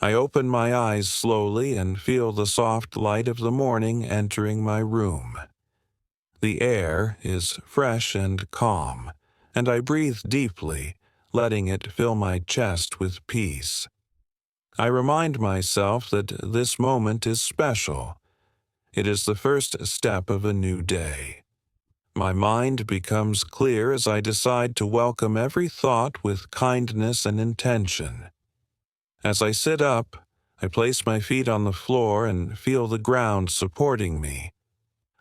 I open my eyes slowly and feel the soft light of the morning entering my room. The air is fresh and calm, and I breathe deeply, letting it fill my chest with peace. I remind myself that this moment is special. It is the first step of a new day. My mind becomes clear as I decide to welcome every thought with kindness and intention. As I sit up, I place my feet on the floor and feel the ground supporting me.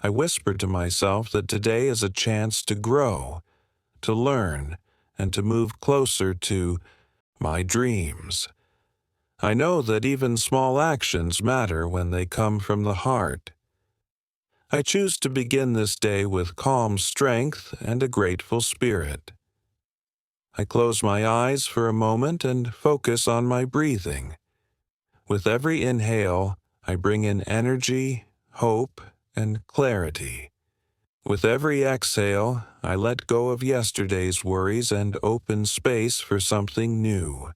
I whisper to myself that today is a chance to grow, to learn, and to move closer to my dreams. I know that even small actions matter when they come from the heart. I choose to begin this day with calm strength and a grateful spirit. I close my eyes for a moment and focus on my breathing. With every inhale, I bring in energy, hope, and clarity. With every exhale, I let go of yesterday's worries and open space for something new.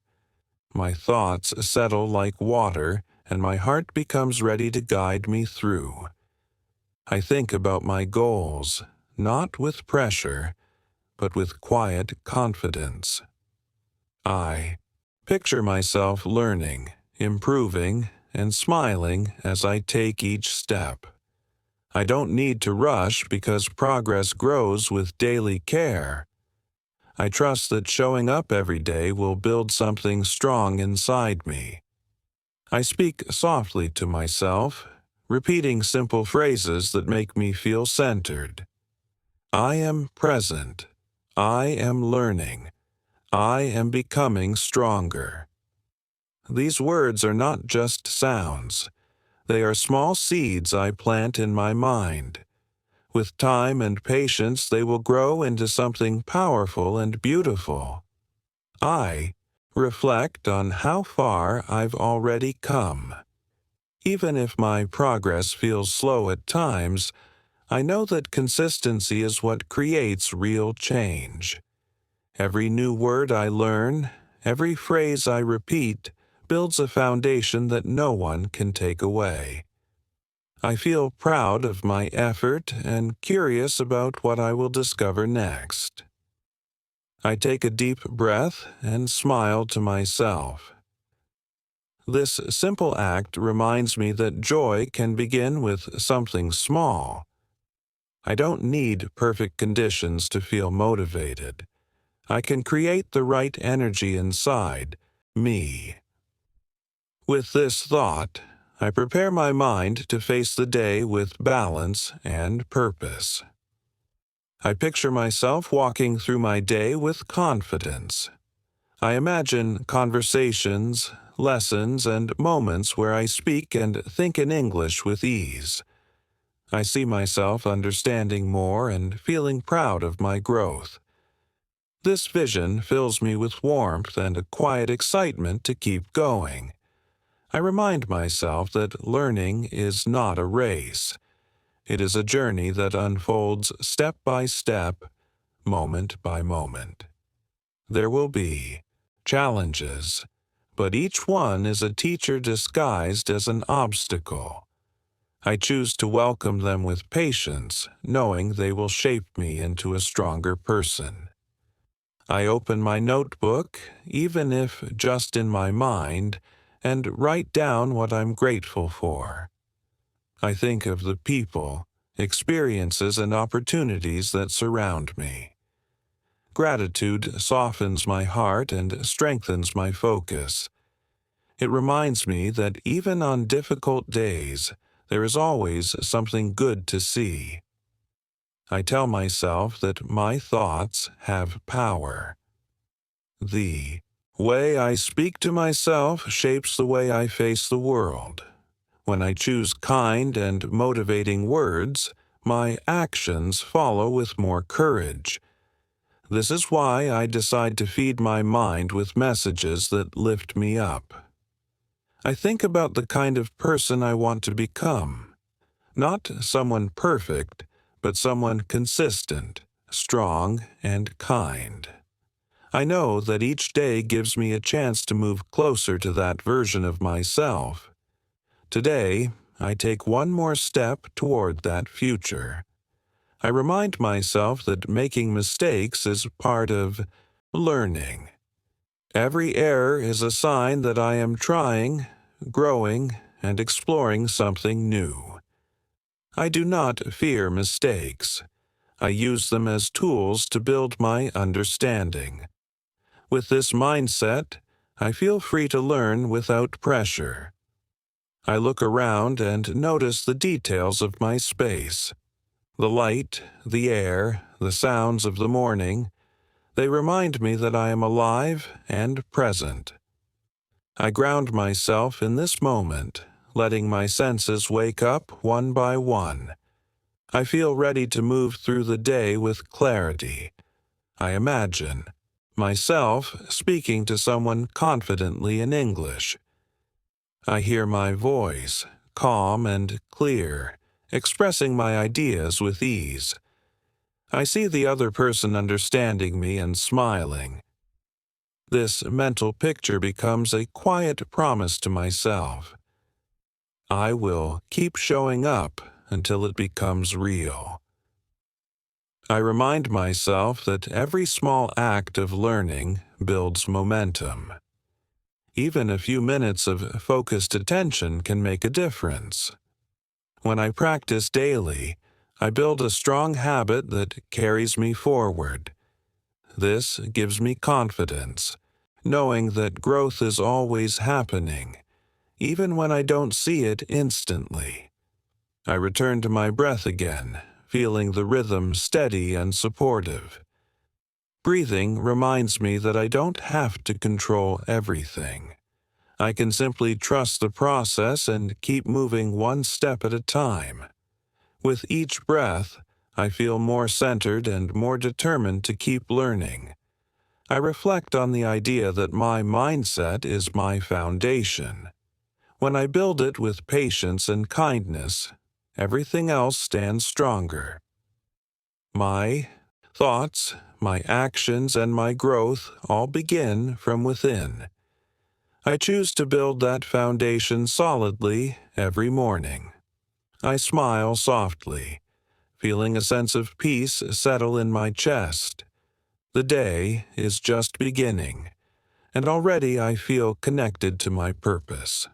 My thoughts settle like water, and my heart becomes ready to guide me through. I think about my goals, not with pressure, but with quiet confidence. I picture myself learning, improving, and smiling as I take each step. I don't need to rush because progress grows with daily care. I trust that showing up every day will build something strong inside me. I speak softly to myself, repeating simple phrases that make me feel centered. I am present. I am learning. I am becoming stronger. These words are not just sounds. They are small seeds I plant in my mind. With time and patience, they will grow into something powerful and beautiful. I reflect on how far I've already come. Even if my progress feels slow at times, I know that consistency is what creates real change. Every new word I learn, every phrase I repeat, builds a foundation that no one can take away. I feel proud of my effort and curious about what I will discover next. I take a deep breath and smile to myself. This simple act reminds me that joy can begin with something small. I don't need perfect conditions to feel motivated. I can create the right energy inside me. With this thought, I prepare my mind to face the day with balance and purpose. I picture myself walking through my day with confidence. I imagine conversations, lessons, and moments where I speak and think in English with ease. I see myself understanding more and feeling proud of my growth. This vision fills me with warmth and a quiet excitement to keep going. I remind myself that learning is not a race. It is a journey that unfolds step by step, moment by moment. There will be challenges, but each one is a teacher disguised as an obstacle. I choose to welcome them with patience, knowing they will shape me into a stronger person. I open my notebook, even if just in my mind, and write down what I'm grateful for. I think of the people, experiences, and opportunities that surround me. Gratitude softens my heart and strengthens my focus. It reminds me that even on difficult days, there is always something good to see. I tell myself that my thoughts have power. The way I speak to myself shapes the way I face the world. When I choose kind and motivating words, my actions follow with more courage. This is why I decide to feed my mind with messages that lift me up. I think about the kind of person I want to become. Not someone perfect, but someone consistent, strong, and kind. I know that each day gives me a chance to move closer to that version of myself. Today, I take one more step toward that future. I remind myself that making mistakes is part of learning. Every error is a sign that I am trying, growing, and exploring something new. I do not fear mistakes. I use them as tools to build my understanding. With this mindset, I feel free to learn without pressure. I look around and notice the details of my space. The light, the air, the sounds of the morning, they remind me that I am alive and present. I ground myself in this moment, letting my senses wake up one by one. I feel ready to move through the day with clarity. I imagine myself speaking to someone confidently in English. I hear my voice, calm and clear, expressing my ideas with ease. I see the other person understanding me and smiling. This mental picture becomes a quiet promise to myself. I will keep showing up until it becomes real. I remind myself that every small act of learning builds momentum. Even a few minutes of focused attention can make a difference. When I practice daily, I build a strong habit that carries me forward. This gives me confidence, knowing that growth is always happening, even when I don't see it instantly. I return to my breath again, feeling the rhythm steady and supportive. Breathing reminds me that I don't have to control everything. I can simply trust the process and keep moving one step at a time. With each breath, I feel more centered and more determined to keep learning. I reflect on the idea that my mindset is my foundation. When I build it with patience and kindness, everything else stands stronger. My thoughts, my actions, and my growth all begin from within. I choose to build that foundation solidly every morning. I smile softly, feeling a sense of peace settle in my chest. The day is just beginning, and already I feel connected to my purpose.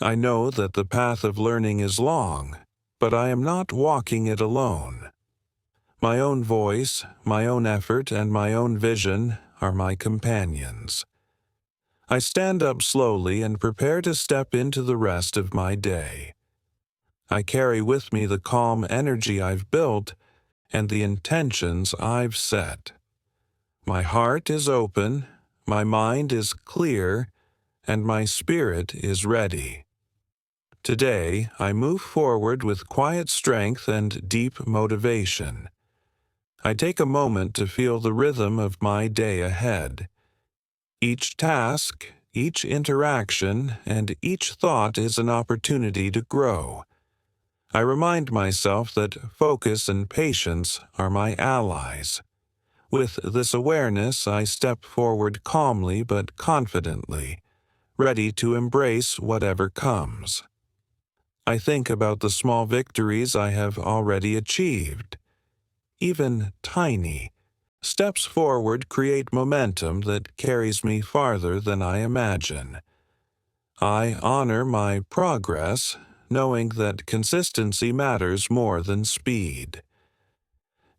I know that the path of learning is long, but I am not walking it alone. My own voice, my own effort, and my own vision are my companions. I stand up slowly and prepare to step into the rest of my day. I carry with me the calm energy I've built and the intentions I've set. My heart is open, my mind is clear, and my spirit is ready. Today, I move forward with quiet strength and deep motivation. I take a moment to feel the rhythm of my day ahead. Each task, each interaction, and each thought is an opportunity to grow. I remind myself that focus and patience are my allies. With this awareness, I step forward calmly but confidently, ready to embrace whatever comes. I think about the small victories I have already achieved. Even tiny steps forward create momentum that carries me farther than I imagine. I honor my progress, knowing that consistency matters more than speed.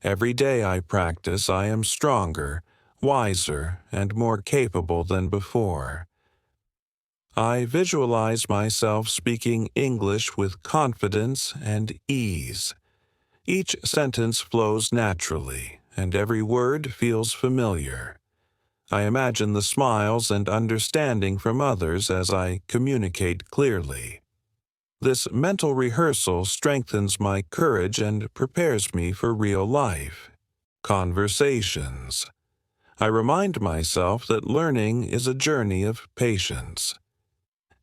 Every day I practice, I am stronger, wiser, and more capable than before. I visualize myself speaking English with confidence and ease. Each sentence flows naturally, and every word feels familiar. I imagine the smiles and understanding from others as I communicate clearly. This mental rehearsal strengthens my courage and prepares me for real life. Conversations. I remind myself that learning is a journey of patience.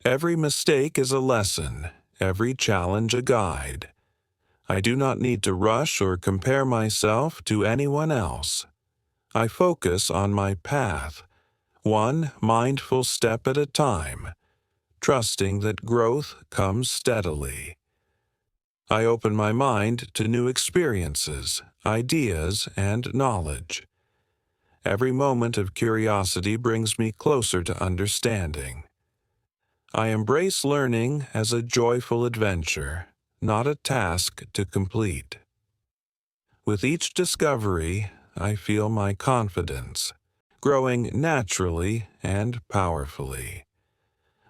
Every mistake is a lesson, every challenge a guide. I do not need to rush or compare myself to anyone else. I focus on my path, one mindful step at a time, trusting that growth comes steadily. I open my mind to new experiences, ideas, and knowledge. Every moment of curiosity brings me closer to understanding. I embrace learning as a joyful adventure, not a task to complete. With each discovery, I feel my confidence, growing naturally and powerfully.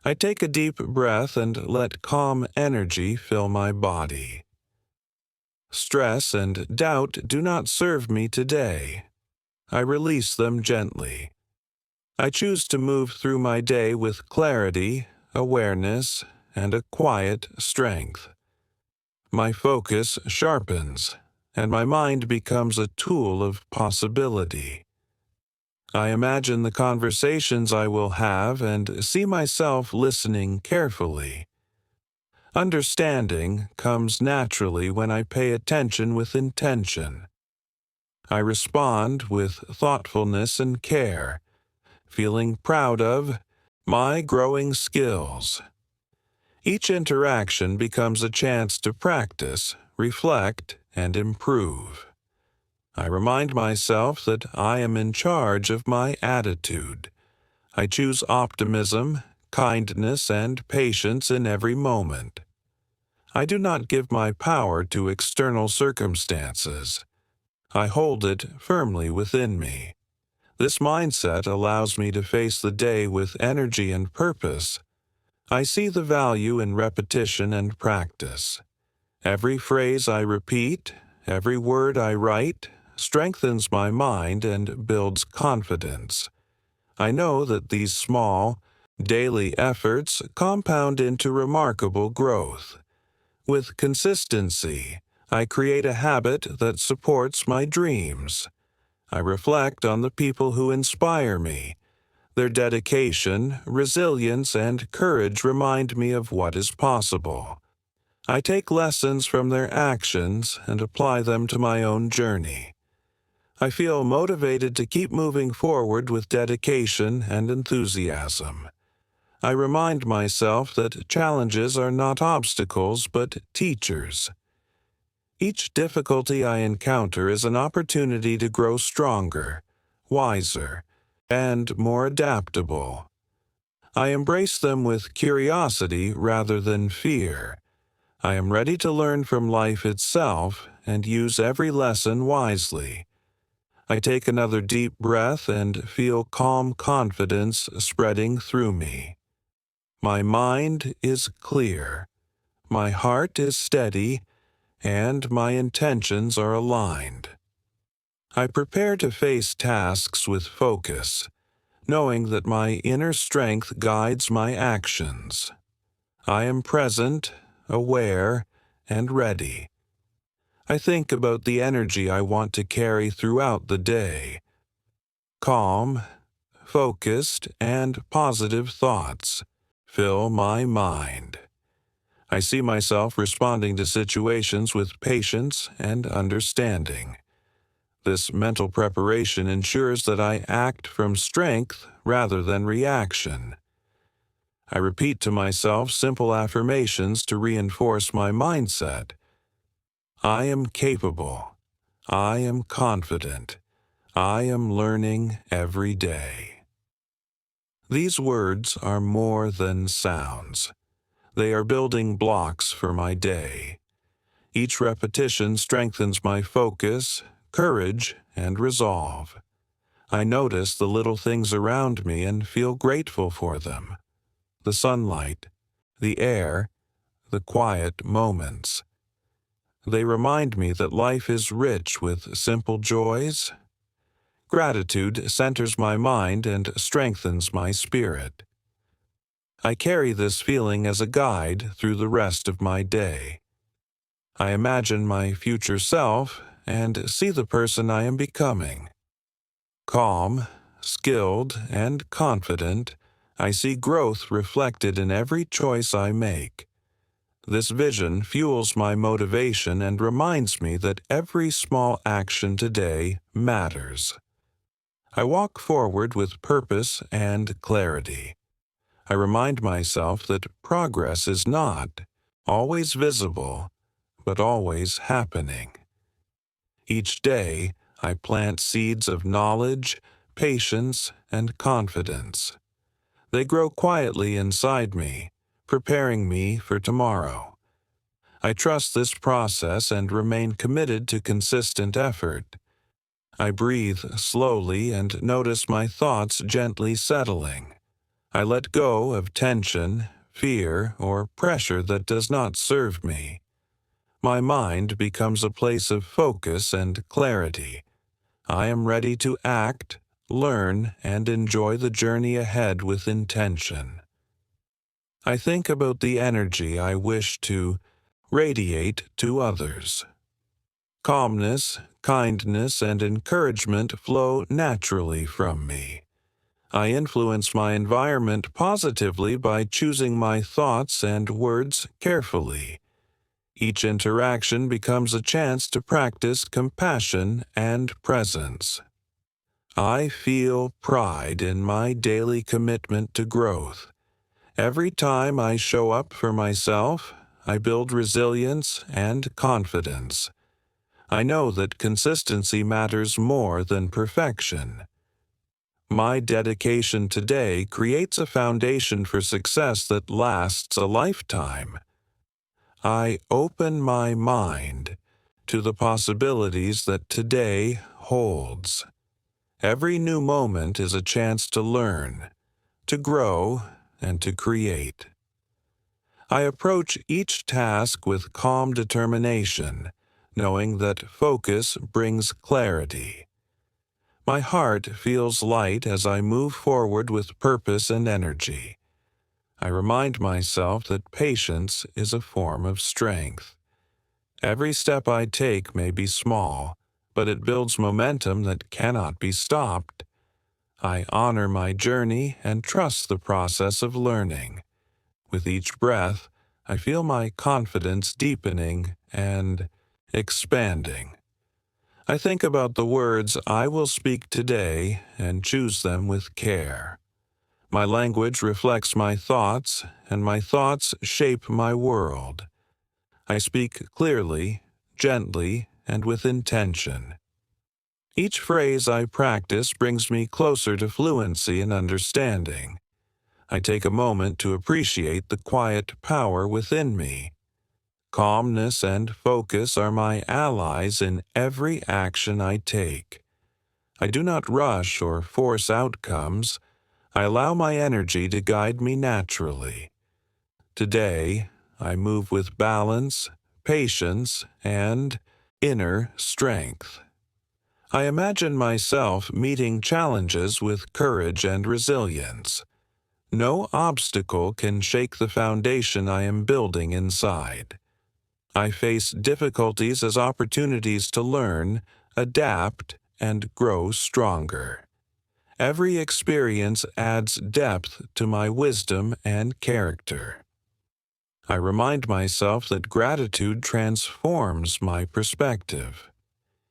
I take a deep breath and let calm energy fill my body. Stress and doubt do not serve me today. I release them gently. I choose to move through my day with clarity, awareness, and a quiet strength. My focus sharpens, and my mind becomes a tool of possibility. I imagine the conversations I will have and see myself listening carefully. Understanding comes naturally when I pay attention with intention. I respond with thoughtfulness and care, feeling proud of my growing skills. Each interaction becomes a chance to practice, reflect, and improve. I remind myself that I am in charge of my attitude. I choose optimism, kindness, and patience in every moment. I do not give my power to external circumstances. I hold it firmly within me. This mindset allows me to face the day with energy and purpose. I see the value in repetition and practice. Every phrase I repeat, every word I write, strengthens my mind and builds confidence. I know that these small, daily efforts compound into remarkable growth. With consistency, I create a habit that supports my dreams. I reflect on the people who inspire me. Their dedication, resilience, and courage remind me of what is possible. I take lessons from their actions and apply them to my own journey. I feel motivated to keep moving forward with dedication and enthusiasm. I remind myself that challenges are not obstacles but teachers. Each difficulty I encounter is an opportunity to grow stronger, wiser, and more adaptable. I embrace them with curiosity rather than fear. I am ready to learn from life itself and use every lesson wisely. I take another deep breath and feel calm confidence spreading through me. My mind is clear, my heart is steady, and my intentions are aligned. I prepare to face tasks with focus, knowing that my inner strength guides my actions. I am present, aware, and ready. I think about the energy I want to carry throughout the day. Calm, focused, and positive thoughts fill my mind. I see myself responding to situations with patience and understanding. This mental preparation ensures that I act from strength rather than reaction. I repeat to myself simple affirmations to reinforce my mindset. I am capable. I am confident. I am learning every day. These words are more than sounds. They are building blocks for my day. Each repetition strengthens my focus, courage, and resolve. I notice the little things around me and feel grateful for them. The sunlight, the air, the quiet moments. They remind me that life is rich with simple joys. Gratitude centers my mind and strengthens my spirit. I carry this feeling as a guide through the rest of my day. I imagine my future self and see the person I am becoming. Calm, skilled, and confident, I see growth reflected in every choice I make. This vision fuels my motivation and reminds me that every small action today matters. I walk forward with purpose and clarity. I remind myself that progress is not always visible, but always happening. Each day, I plant seeds of knowledge, patience, and confidence. They grow quietly inside me, preparing me for tomorrow. I trust this process and remain committed to consistent effort. I breathe slowly and notice my thoughts gently settling. I let go of tension, fear, or pressure that does not serve me. My mind becomes a place of focus and clarity. I am ready to act, learn, and enjoy the journey ahead with intention. I think about the energy I wish to radiate to others. Calmness, kindness, and encouragement flow naturally from me. I influence my environment positively by choosing my thoughts and words carefully. Each interaction becomes a chance to practice compassion and presence. I feel pride in my daily commitment to growth. Every time I show up for myself, I build resilience and confidence. I know that consistency matters more than perfection. My dedication today creates a foundation for success that lasts a lifetime. I open my mind to the possibilities that today holds. Every new moment is a chance to learn, to grow, and to create. I approach each task with calm determination, knowing that focus brings clarity. My heart feels light as I move forward with purpose and energy. I remind myself that patience is a form of strength. Every step I take may be small, but it builds momentum that cannot be stopped. I honor my journey and trust the process of learning. With each breath, I feel my confidence deepening and expanding. I think about the words I will speak today and choose them with care. My language reflects my thoughts, and my thoughts shape my world. I speak clearly, gently, and with intention. Each phrase I practice brings me closer to fluency and understanding. I take a moment to appreciate the quiet power within me. Calmness and focus are my allies in every action I take. I do not rush or force outcomes. I allow my energy to guide me naturally. Today, I move with balance, patience, and inner strength. I imagine myself meeting challenges with courage and resilience. No obstacle can shake the foundation I am building inside. I face difficulties as opportunities to learn, adapt, and grow stronger. Every experience adds depth to my wisdom and character. I remind myself that gratitude transforms my perspective.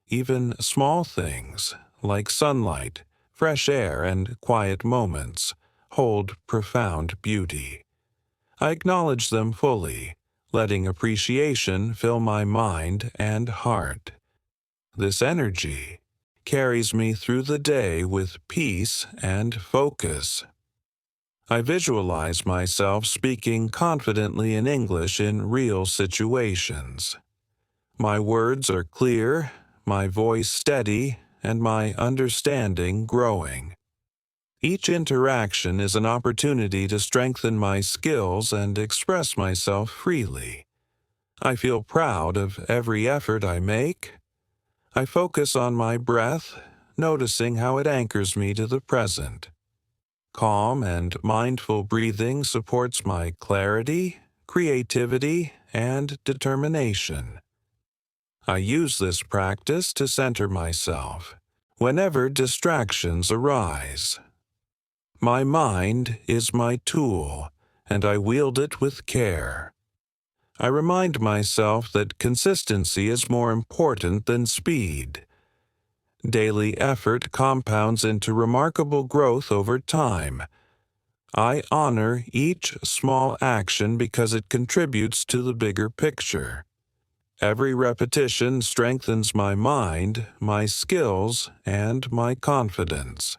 Even small things, like sunlight, fresh air, and quiet moments, hold profound beauty. I acknowledge them fully, letting appreciation fill my mind and heart. This energy carries me through the day with peace and focus. I visualize myself speaking confidently in English in real situations. My words are clear, my voice steady, and my understanding growing. Each interaction is an opportunity to strengthen my skills and express myself freely. I feel proud of every effort I make. I focus on my breath, noticing how it anchors me to the present. Calm and mindful breathing supports my clarity, creativity, and determination. I use this practice to center myself whenever distractions arise. My mind is my tool, and I wield it with care. I remind myself that consistency is more important than speed. Daily effort compounds into remarkable growth over time. I honor each small action because it contributes to the bigger picture. Every repetition strengthens my mind, my skills, and my confidence.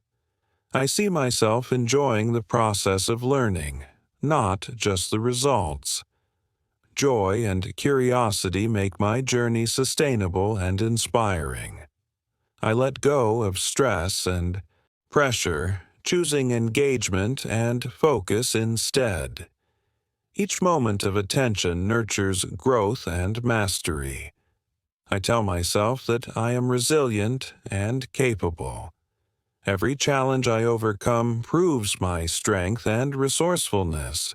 I see myself enjoying the process of learning, not just the results. Joy and curiosity make my journey sustainable and inspiring. I let go of stress and pressure, choosing engagement and focus instead. Each moment of attention nurtures growth and mastery. I tell myself that I am resilient and capable. Every challenge I overcome proves my strength and resourcefulness.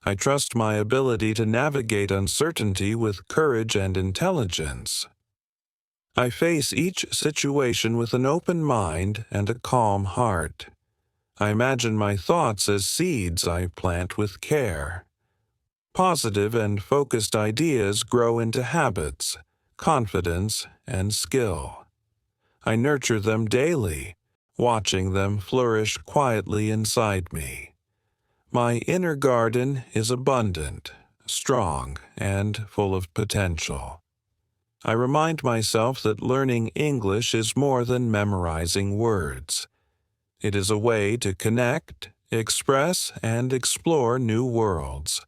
I trust my ability to navigate uncertainty with courage and intelligence. I face each situation with an open mind and a calm heart. I imagine my thoughts as seeds I plant with care. Positive and focused ideas grow into habits, confidence, and skill. I nurture them daily, watching them flourish quietly inside me. My inner garden is abundant, strong, and full of potential. I remind myself that learning English is more than memorizing words. It is a way to connect, express, and explore new worlds.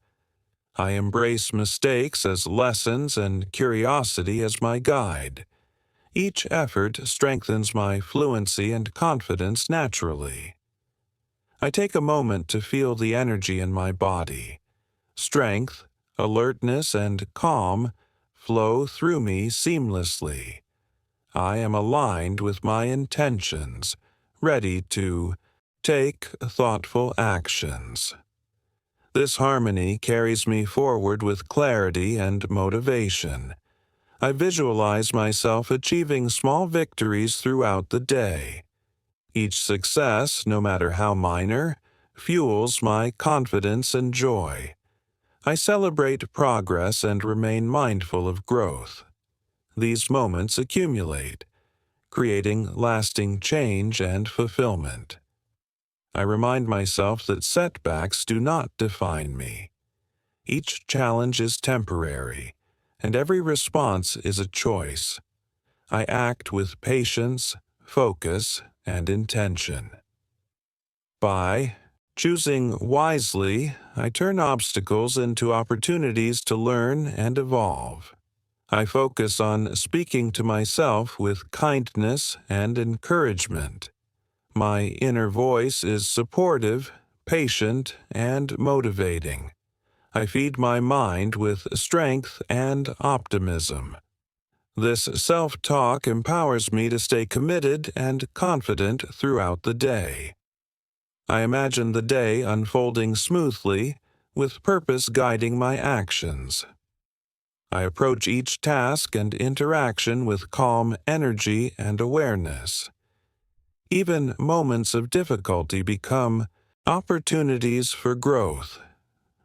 I embrace mistakes as lessons and curiosity as my guide. Each effort strengthens my fluency and confidence naturally. I take a moment to feel the energy in my body. Strength, alertness, and calm flow through me seamlessly. I am aligned with my intentions, ready to take thoughtful actions. This harmony carries me forward with clarity and motivation. I visualize myself achieving small victories throughout the day. Each success, no matter how minor, fuels my confidence and joy. I celebrate progress and remain mindful of growth. These moments accumulate, creating lasting change and fulfillment. I remind myself that setbacks do not define me. Each challenge is temporary, and every response is a choice. I act with patience, focus, and intention. By choosing wisely, I turn obstacles into opportunities to learn and evolve. I focus on speaking to myself with kindness and encouragement. My inner voice is supportive, patient, and motivating. I feed my mind with strength and optimism. This self-talk empowers me to stay committed and confident throughout the day. I imagine the day unfolding smoothly, with purpose guiding my actions. I approach each task and interaction with calm energy and awareness. Even moments of difficulty become opportunities for growth.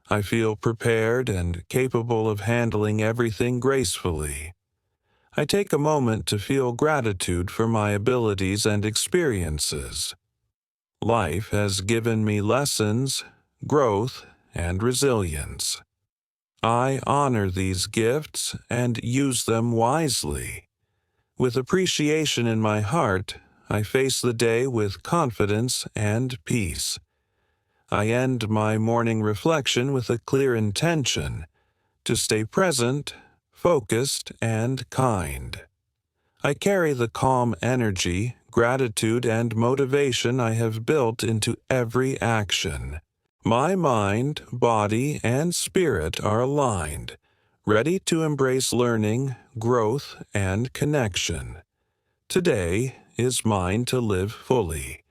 I feel prepared and capable of handling everything gracefully. I take a moment to feel gratitude for my abilities and experiences. Life has given me lessons, growth, and resilience. I honor these gifts and use them wisely. With appreciation in my heart, I face the day with confidence and peace. I end my morning reflection with a clear intention to stay present, focused, and kind. I carry the calm energy, gratitude, and motivation I have built into every action. My mind, body, and spirit are aligned, ready to embrace learning, growth, and connection. Today is mine to live fully.